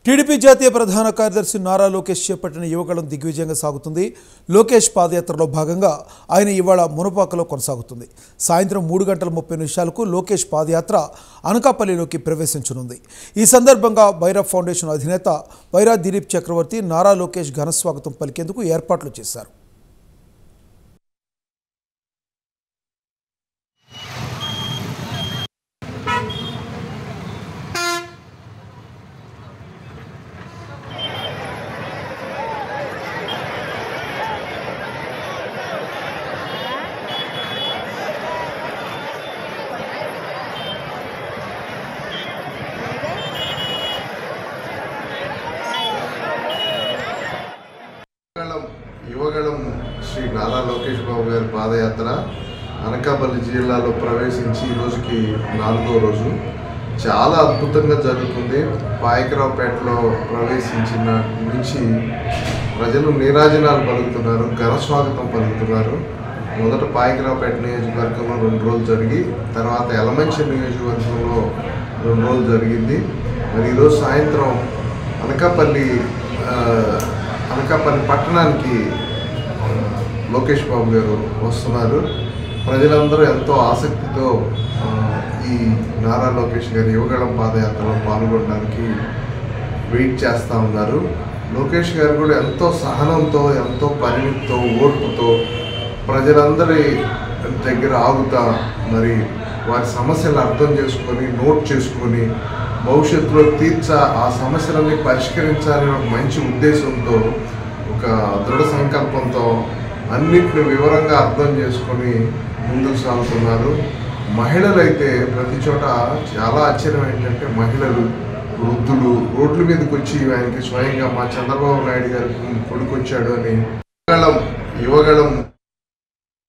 TDP జాతీయ ప్రధాన కార్యదర్శి నారా లోకేష్ చేపట్టిన యువగళం దిగ్విజయంగా సాగుతుంది. లోకేష్ పాదయాత్రలో భాగంగా ఆయన ఇవాళ మునపాకలో కొనసాగుతుంది. సాయంత్రం 3:30 లోకేష్ పాదయాత్ర అనకాపల్లిలోకి ప్రవేశించనుంది. ఈ సందర్భంగా బైరా ఫౌండేషన్ అధినేత బైరా దిలీప్ చక్రవర్తి నారా లోకేష్ ఘనస్వాగతం పలికేందుకు ఏర్పాట్లు చేశారు. యువగళం శ్రీ నారా లోకేష్ బాబు గారి పాదయాత్ర అనకాపల్లి జిల్లాలో ప్రవేశించి ఈ రోజుకి 4వ రోజు. చాలా అద్భుతంగా జరుగుతుంది. పాయకరావుపేటలో ప్రవేశించిన నుంచి ప్రజలు నీరాజనాలు పలుకుతున్నారు, ఘనస్వాగతం పలుకుతున్నారు. మొదట పాయకరావుపేట నియోజకవర్గంలో 2 రోజులు జరిగి తర్వాత యలమంచిలి నియోజకవర్గంలో 2 రోజులు జరిగింది. మరి ఈరోజు సాయంత్రం అనకాపల్లి పట్టణానికి లోకేష్ బాబు గారు వస్తున్నారు. ప్రజలందరూ ఎంతో ఆసక్తితో ఈ నారా లోకేష్ గారి యువగళం పాదయాత్రలో పాల్గొనడానికి వెయిట్ చేస్తూ ఉన్నారు. లోకేష్ గారు కూడా ఎంతో సహనంతో, ఎంతో పరిణితితో, ఓర్పుతో ప్రజలందరి దగ్గర ఆగుతా మరి వారి సమస్యలను అర్థం చేసుకొని, నోట్ చేసుకొని భవిష్యత్తులో ఆ సమస్యలన్నీ పరిష్కరించాలని ఒక మంచి ఉద్దేశంతో, ఒక దృఢ సంకల్పంతో అన్నింటిని వివరంగా అర్థం చేసుకొని ముందుకు సాగుతున్నారు. మహిళలు అయితే ప్రతి చోట చాలా ఆశ్చర్యం ఏంటంటే మహిళలు, వృద్ధులు రోడ్ల మీదకి వచ్చి ఆయనకి స్వయంగా మా చంద్రబాబు నాయుడు గారికి కొడుకొచ్చాడు అని యువగళం